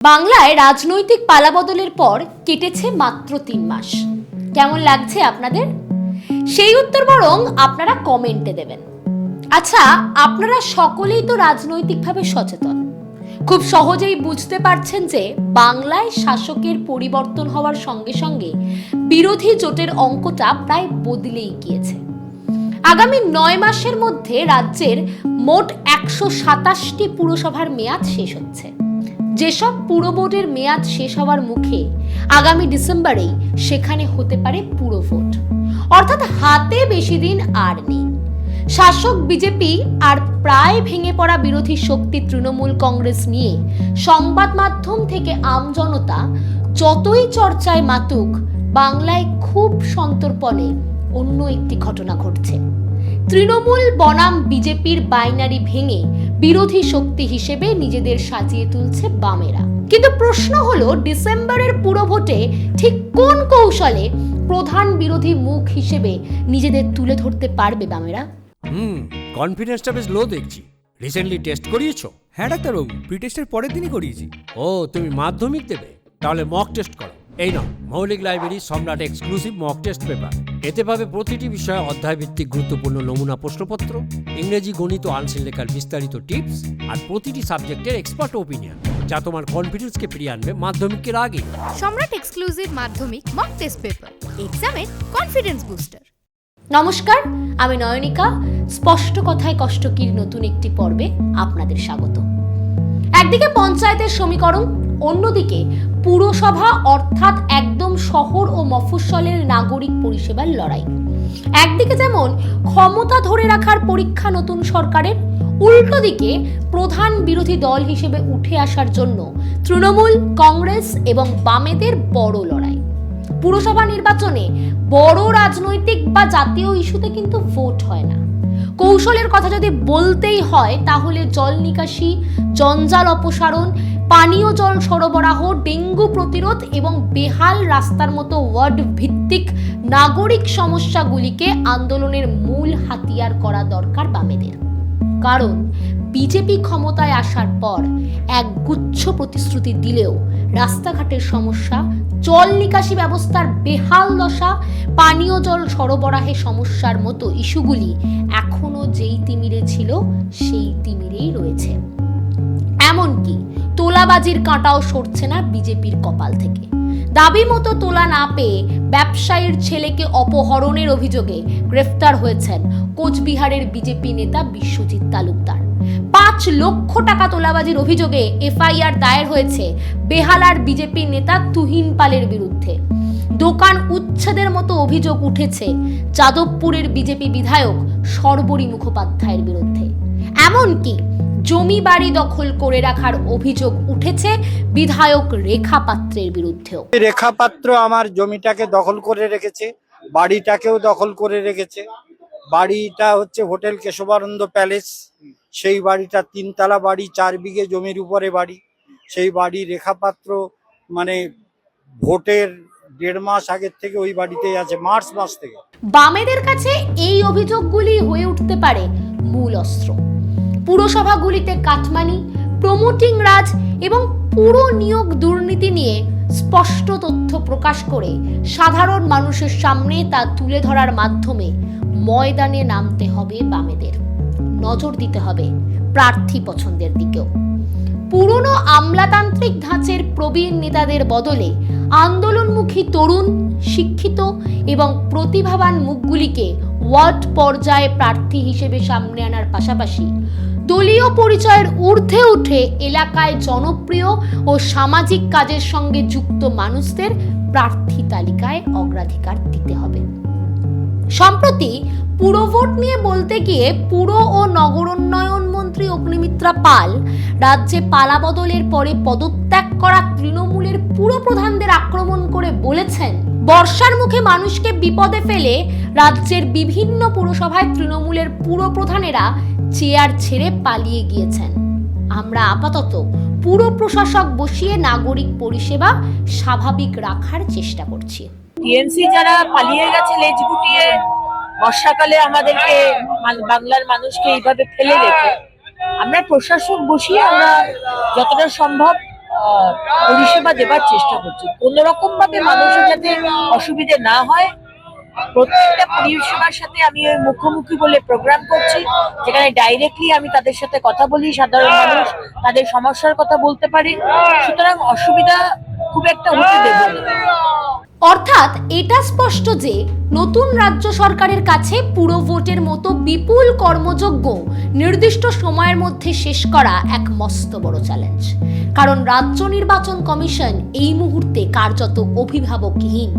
বাংলায় রাজনৈতিক পালাবদলের পর কেটেছে মাত্র ৩ মাস। কেমন লাগছে আপনাদের? সেই উত্তর বরং আপনারা কমেন্টে দেবেন। আচ্ছা, আপনারা সকলেই তো রাজনৈতিকভাবে সচেতন, খুব সহজেই বুঝতে পারছেন যে বাংলায় শাসকের পরিবর্তন হওয়ার সঙ্গে সঙ্গে বিরোধী জোটের অঙ্কটা প্রায় বদলেই গিয়েছে। আগামী ৯ মাসের মধ্যে রাজ্যের মোট ১২৭টি পুরসভার মেয়াদ শেষ হচ্ছে। যেসব পুর বোর্ডের মেয়াদ শেষ হওয়ার মুখে আগামী ডিসেম্বরেই সেখানে হতে পারে পুর ভোট, অর্থাৎ হাতে বেশি দিন আর নেই। শাসক বিজেপি আর প্রায় ভেঙে পড়া বিরোধী শক্তি তৃণমূল কংগ্রেস নিয়ে সংবাদ মাধ্যম থেকে আমজনতা যতই চর্চায় মাতুক, বাংলায় খুব সন্তর্পণে অন্য একটি ঘটনা ঘটছে। তৃণমূল বনাম বিজেপির বাইনারি ভেঙে বিরোধী শক্তি হিসেবে নিজেদের সাজিয়ে তুলছে বামেরা। কিন্তু প্রশ্ন হলো, ডিসেম্বরের পুরভোটে ঠিক কোন কৌশলে প্রধান বিরোধী মুখ হিসেবে নিজেদের তুলে ধরতে পারবে বামেরা? কনফিডেন্সটা বেশ লো দেখছি। রিসেন্টলি টেস্ট করিয়েছো? হ্যাঁ ডাক্তারবাবু, প্রি টেস্টের পরের দিনই করিয়েছি। ও, তুমি মাধ্যমিক দেবে? তাহলে মক টেস্ট করো। এই নাও মৌলিক লাইব্রেরি সম্রাট এক্সক্লুসিভ মক টেস্ট পেপার। এতে পাবে প্রতিটি বিষয়ে অধ্যায়ভিত্তিক গুরুত্বপূর্ণ নমুনা প্রশ্নপত্র, ইংরেজি, গণিত, আনসিন লেখার বিস্তারিত টিপস আর প্রতিটি সাবজেক্টের এক্সপার্ট ওপিনিয়ন, যা তোমার কনফিডেন্সকে ফিরিয়ে আনবে মাধ্যমিকের আগে। সম্রাট এক্সক্লুসিভ মাধ্যমিক মক টেস্ট পেপার, এক্সামের কনফিডেন্স বুস্টার। নমস্কার, আমি নয়নিকা। স্পষ্ট কথায় কষ্টকীর নতুন একটি পর্বে আপনাদের স্বাগত। একদিকে পঞ্চায়েতের সমীকরণ, অন্যদিকে পুরসভা অর্থাৎ একদম শহর ও মফস্বলের নাগরিক পরিষেবার লড়াই। একদিকে যেমন ক্ষমতা ধরে রাখার পরীক্ষা নতুন সরকারের, উল্টো দিকে প্রধান বিরোধী দল হিসেবে উঠে আসার জন্য তৃণমূল, কংগ্রেস এবং বামেদের বড় লড়াই। পুরসভা নির্বাচনে বড় রাজনৈতিক বা জাতীয় ইস্যুতে কিন্তু ভোট হয় না। কৌশলের কথা যদি বলতেই হয়, তাহলে জল নিকাশি, জঞ্জাল অপসারণ, পানীয় জল সরবরাহ, ডেঙ্গু প্রতিরোধ এবং বেহাল রাস্তার মতো ওয়ার্ড ভিত্তিক নাগরিক সমস্যাগুলিকে আন্দোলনের মূল হাতিয়ার করা দরকার বামেদের। কারণ বিজেপি ক্ষমতায় আসার পর একগুচ্ছ প্রতিশ্রুতি দিলেও রাস্তাঘাটের সমস্যা, জল নিকাশি ব্যবস্থার বেহাল দশা, পানীয় জল সরবরাহে সমস্যার মতো ইস্যুগুলি এখনো যেই তিমিরে ছিল সেই তিমিরেই রয়েছে। এমনকি তোলাবাজির কাঁটাও সরছে না বিজেপির কপাল থেকে। দাবি মতো তোলা না পেয়ে ব্যবসায়ীর ছেলেকে অপহরণের অভিযোগে গ্রেফতার হয়েছেন কোচবিহারের বিজেপি নেতা বিশ্বজিৎ তালুকদার। ৫ লক্ষ টাকা তোলাবাজির অভিযোগে এফআইআর দায়ের হয়েছে বেহালার বিজেপি নেতা তুহিন পালের বিরুদ্ধে। দোকান উচ্ছেদের মতো অভিযোগ উঠেছে যাদবপুরের বিজেপি বিধায়ক সর্বরী মুখোপাধ্যায়ের বিরুদ্ধে। এমনকি জমি বাড়ি দখল করে রাখার অভিযোগ উঠেছে বিধায়ক রেখা পাত্রের বিরুদ্ধেও। রেখা পাত্র আমার জমিটাকে দখল করে রেখেছে, বাড়িটাকেও দখল করে রেখেছে। বাড়িটা হচ্ছে হোটেল কেশবানন্দ প্যালেস। সেই বাড়িটা ৩ তলা বাড়ি, ৪ বিঘে জমির উপরে বাড়ি। সেই বাড়ি রেখা পাত্র মানে ভোটের ১.৫ মাস আগের থেকে ওই বাড়িতেই আছে, মার্চ মাস থেকে। বামেদের কাছে এই অভিযোগগুলি হয়ে উঠতে পারে মূল অস্ত্র। পুরসভাগুলিতে কাটমানি, প্রমোটিং রাজ এবং পুরো নিয়োগ দুর্নীতি নিয়ে স্পষ্ট তথ্য প্রকাশ করে সাধারণ মানুষের সামনে তা তুলে ধরার মাধ্যমে ময়দানে নামতে হবে বামেদের। নজর দিতে হবে প্রার্থী পছন্দের দিকেও। পুরনো আমলাতান্ত্রিক ধাঁচের প্রবীণ নেতাদের বদলে আন্দোলনমুখী তরুণ, শিক্ষিত এবং প্রতিভাবান মুখগুলিকে ওয়ার্ড পর্যায়ে প্রার্থী হিসেবে সামনে আনার পাশাপাশি দলীয় পরিচয়ের ঊর্ধ্বে উঠে এলাকায় জনপ্রিয় ও সামাজিক কাজের সঙ্গে যুক্ত মানুষদের প্রার্থী তালিকায় অগ্রাধিকার দিতে হবে। সম্প্রতি পুরভোট নিয়ে বলতে গিয়ে পুর ও নগরোন্নয়ন মন্ত্রী অগ্নিমিত্রা পাল রাজ্যে পালাবদলের পরে পদত্যাগ করা তৃণমূলের পুরপ্রধানদের আক্রমণ করে বলেছেন, বর্ষার মুখে মানুষকে বিপদে ফেলে রাজ্যের বিভিন্ন পুরসভায় তৃণমূলের পুরপ্রধানেরা চেয়ার ছেড়ে পালিয়ে গিয়েছেন। আমরা আপাতত পুর প্রশাসক বসিয়ে নাগরিক পরিষেবা স্বাভাবিক রাখার চেষ্টা করছি। টিএমসি যারা পালিয়ে গেছে লেজ গুটিয়ে বর্ষাকালে আমাদেরকে, বাংলার মানুষকে এইভাবে ফেলে রেখে, আমরা প্রশাসক বসিয়ে আমরা যতটা সম্ভব পরিষেবা দেবার চেষ্টা করছি। কোন রকম ভাবে মানুষের যাতে অসুবিধে না হয়, প্রত্যেকটা পরিষেবার সাথে আমি ওই মুখোমুখি বলে প্রোগ্রাম করছি, যেখানে ডাইরেক্টলি আমি তাদের সাথে কথা বলি, সাধারণ মানুষ তাদের সমস্যার কথা বলতে পারে। সুতরাং অসুবিধা খুব একটা হতে দেব না। অর্থাৎ এটা স্পষ্ট যে নতুন রাজ্য সরকারের কাছে পুরো ভোটের মতো বিপুল কর্মযজ্ঞ নির্দিষ্ট সময়ের মধ্যে শেষ করা এক মস্ত বড় চ্যালেঞ্জ। কারণ রাজ্য নির্বাচন কমিশন এই মুহূর্তে কার্যত অভিভাবকহীন।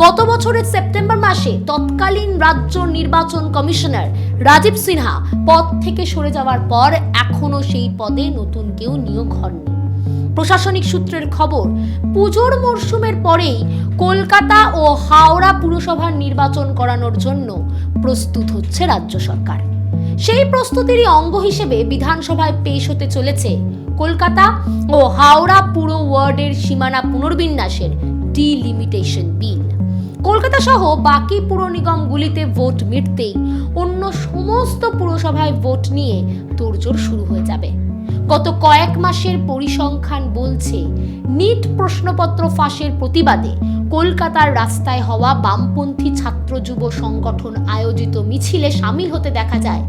গত বছরের সেপ্টেম্বর মাসে তৎকালীন রাজ্য নির্বাচন কমিশনার রাজীব সিনহা পদ থেকে সরে যাওয়ার পর এখনো সেই পদে নতুন কেউ নিয়োগ হননি। প্রশাসনিক সূত্রের খবর, পুজোর মরশুমের পরেই কলকাতা ও হাওড়া পুরসভার নির্বাচন করানোর জন্য প্রস্তুত হচ্ছে রাজ্য সরকার। সেই প্রস্তুতিরই অঙ্গ হিসেবে বিধানসভায় পেশ হতে চলেছে কলকাতা ও হাওড়া পুর ওয়ার্ডের সীমানা পুনর্বিন্যাসের ডিলিমিটেশন বিল। কলকাতা সহ বাকি পুর নিগমগুলিতে ভোট মিটতেই অন্য সমস্ত পুরসভায় ভোট নিয়ে তোড়জোড় শুরু হয়ে যাবে। গত কয়েক মাসের পরিসংখ্যান বলছে, নিট প্রশ্নপত্র ফাঁসের প্রতিবাদে কলকাতার রাস্তায় হওয়া বামপন্থী ছাত্র যুব সংগঠন আয়োজিত মিছিলে সামিল হতে দেখা যায়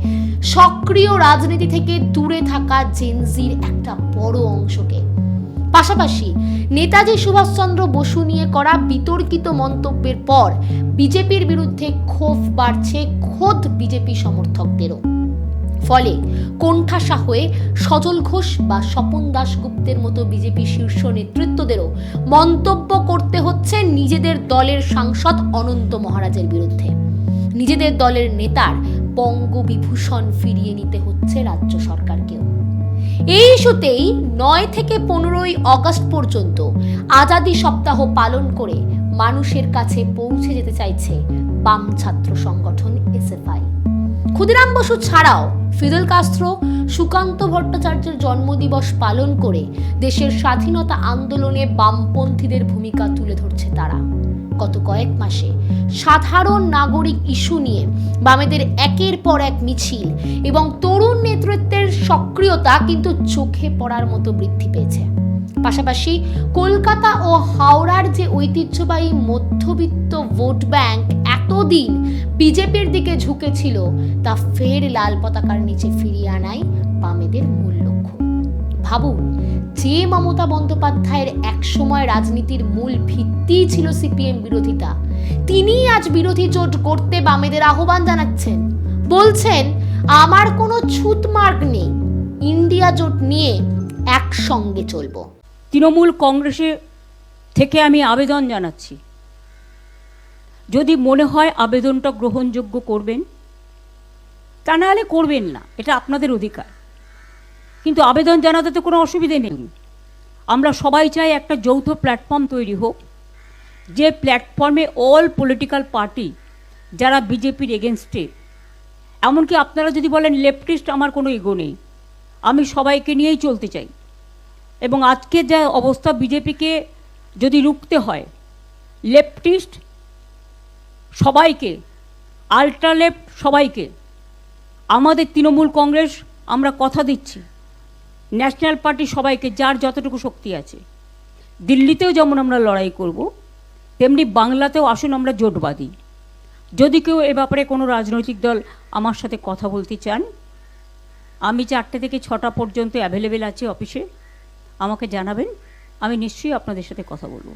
সক্রিয় রাজনীতি থেকে দূরে থাকা জেনজির একটা বড় অংশকে। পাশাপাশি নেতাজি সুভাষচন্দ্র বসু নিয়ে করা বিতর্কিত মন্তব্যের পর বিজেপির বিরুদ্ধে ক্ষোভ বাড়ছে খোদ বিজেপি সমর্থকদেরও। ফলে কোণঠাসা হয়ে সজল ঘোষ বা স্বপন দাশগুপ্তের মতো বিজেপি শীর্ষ নেতৃত্বদেরও মন্তব্য করতে হচ্ছে নিজেদের দলের সাংসদ অনন্ত মহারাজের বিরুদ্ধে। নিজেদের দলের নেতার বঙ্গবিভূষণ ফিরিয়ে নিতে হচ্ছে রাজ্য সরকারকেও। এই ইস্যুতেই 9 থেকে 15 অগস্ট পর্যন্ত আজাদি সপ্তাহ পালন করে মানুষের কাছে পৌঁছে যেতে চাইছে বাম ছাত্র সংগঠন এসএফআই। ক্ষুদিরাম বসু ছাড়াও ফিদেল কাস্ত্রো, সুকান্ত ভট্টাচার্যের জন্মদিবস পালন করে দেশের স্বাধীনতা আন্দোলনে বামপন্থীদের ভূমিকা তুলে ধরছে তারা। গত কয়েক মাসে সাধারণ নাগরিক ইস্যু নিয়ে বামেদের একের পর এক মিছিল এবং তরুণ নেতৃত্বের সক্রিয়তা কিন্তু চোখে পড়ার মতো বৃদ্ধি পেয়েছে। পাশাপাশি কলকাতা ও হাওড়ার যে ঐতিহ্যবাহী মধ্যবিত্ত ভোট ব্যাংক এতদিন বিজেপির দিকে ঝুঁকেছিল, তা ফের লাল পতাকার নিচে ফিরিয়ে আনাই বামেদের মূল লক্ষ্য। ভাবুন, যে মমতা বন্দ্যোপাধ্যায়ের একসময় রাজনীতির মূল ভিত্তি ছিল সিপিএম বিরোধিতা, তিনি আজ বিরোধী জোট করতে বামেদের আহ্বান জানাচ্ছেন। বলছেন, আমার কোনো ছুত মার্গ নেই, ইন্ডিয়া জোট নিয়ে একসঙ্গে চলবো। তৃণমূল কংগ্রেসে থেকে আমি আবেদন জানাচ্ছি, যদি মনে হয় আবেদনটা গ্রহণযোগ্য করবেন, তা নাহলে করবেন না, এটা আপনাদের অধিকার। কিন্তু আবেদন জানাতে তো কোনো অসুবিধে নেই। আমরা সবাই চাই একটা যৌথ প্ল্যাটফর্ম তৈরি হোক, যে প্ল্যাটফর্মে অল পলিটিক্যাল পার্টি যারা বিজেপির এগেনস্টে, এমনকি আপনারা যদি বলেন লেফটিস্ট, আমার কোনো ইগো নেই, আমি সবাইকে নিয়েই চলতে চাই। এবং আজকে যা অবস্থা, বিজেপিকে যদি রুখতে হয়, লেফটিস্ট সবাইকে, আল্ট্রা লেফট সবাইকে, আমাদের তৃণমূল কংগ্রেস আমরা কথা দিচ্ছি, ন্যাশনাল পার্টি সবাইকে, যার যতটুকু শক্তি আছে। দিল্লিতেও যেমন আমরা লড়াই করব, তেমনি বাংলাতেও আসুন আমরা জোটবাদী। যদি কেউ এ ব্যাপারে কোনো রাজনৈতিক দল আমার সাথে কথা বলতে চান, আমি 4টে থেকে 6টা পর্যন্ত অ্যাভেলেবেল আছি অফিসে, আমাকে জানাবেন, আমি নিশ্চয়ই আপনাদের সাথে কথা বলবো।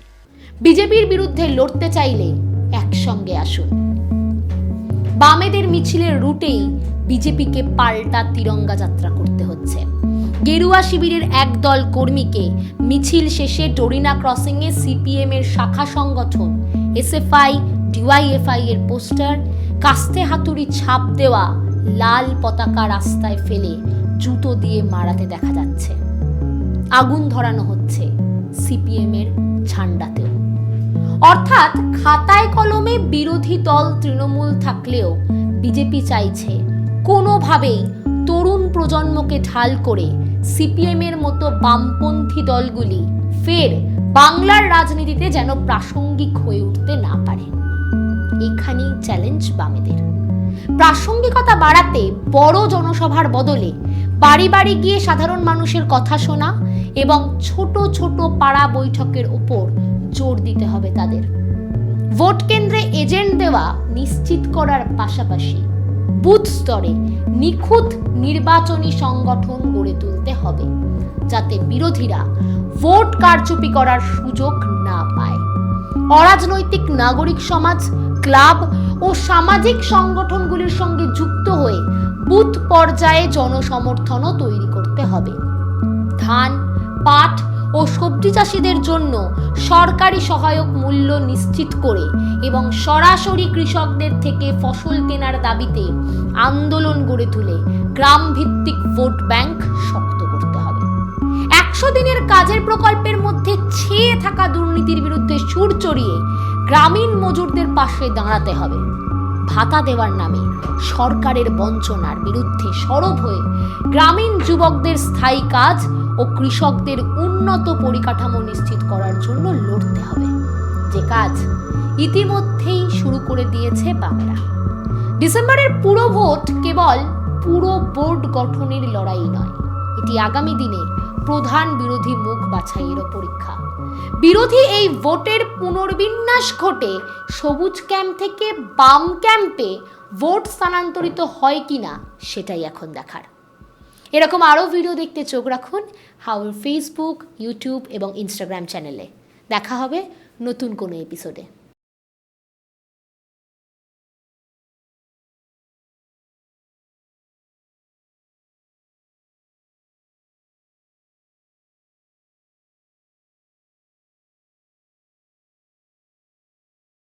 বিজেপির বিরুদ্ধে লড়তে চাইলে একসঙ্গে আসুন। বামেদের মিছিলের রুটেই বিজেপিকে পাল্টা তিরঙ্গা যাত্রা করতে হচ্ছে। গেরুয়া শিবিরের একদল কর্মীকে মিছিল শেষে ডোরিনা ক্রসিংয়ে সিপিএম এর শাখা সংগঠন এসএফআই, ডিওয়াইএফআই এর পোস্টার, কাস্তে হাতুড়ি ছাপ দেওয়া লাল পতাকা রাস্তায় ফেলে জুতো দিয়ে মারাতে দেখা যাচ্ছে। আগুন ধরানো হচ্ছে সিপিএম এর ঝান্ডাতেও। অর্থাৎ খাতায় কলমে বিরোধী দল তৃণমূল থাকলেও বিজেপি চাইছে কোনোভাবেই তরুণ প্রজন্মকে ঢাল করে সিপিএম এর মতো বামপন্থী দলগুলি ফের বাংলার রাজনীতিতে যেন প্রাসঙ্গিক হয়ে উঠতে না পারে। এখানেই চ্যালেঞ্জ বামেদের। প্রাসঙ্গিকতা বাড়াতে বড় জনসভার বদলে বাড়ি বাড়ি গিয়ে সাধারণ মানুষের কথা শোনা এবং ছোট ছোট পাড়া বৈঠকের ওপর জোর দিতে হবে তাদের। ভোট কেন্দ্রে এজেন্ট দেওয়া নিশ্চিত করার পাশাপাশি বুথ স্তরে নিখুঁত নির্বাচনী সংগঠন গড়ে তুলতে হবে, যাতে বিরোধীরা ভোট কারচুপি করার সুযোগ না পায়। অরাজনৈতিক নাগরিক সমাজ, ক্লাব ও সামাজিক সংগঠনগুলির সঙ্গে যুক্ত হয়ে বুথ পর্যায়ে জনসমর্থনও তৈরি করতে হবে। ধান, পাট ও সবজি চাষিদের জন্য সরকারি সহায়ক মূল্য নিশ্চিত করে এবং সরাসরি কৃষকদের থেকে ফসল কেনার দাবিতে আন্দোলন গড়ে তুলে গ্রাম ভিত্তিক ভোট ব্যাংক শক্ত করতে হবে। 100 দিনের কাজের প্রকল্পের মধ্যে ছেয়ে থাকা দুর্নীতির বিরুদ্ধে সুর চড়িয়ে গ্রামীণ মজুরদের পাশে দাঁড়াতে হবে। ভাতা দেওয়ার নামে সরকারের বঞ্চনার বিরুদ্ধে সরব হয়ে গ্রামীণ যুবকদের স্থায়ী কাজ ও কৃষকদের উন্নত পরিকাঠামো নিশ্চিত করার জন্য লড়তে হবে, যে কাজ ইতিমধ্যেই শুরু করে দিয়েছে বাংলা। ডিসেম্বরের পুরো ভোট কেবল পুরো বোর্ড গঠনের লড়াই নয়, এটি আগামী দিনে প্রধান বিরোধী মুখ বাছাইয়েরও পরীক্ষা। বিরোধী এই ভোটের পুনর্বিন্যাস ঘটে সবুজ ক্যাম্প থেকে বাম ক্যাম্পে ভোট স্থানান্তরিত হয় কিনা সেটাই এখন দেখার। এরকম আরও ভিডিও দেখতে চোখ রাখুন হাওয়ার ফেসবুক, ইউটিউব এবং ইনস্টাগ্রাম চ্যানেলে। দেখা হবে নতুন কোনো এপিসোডে।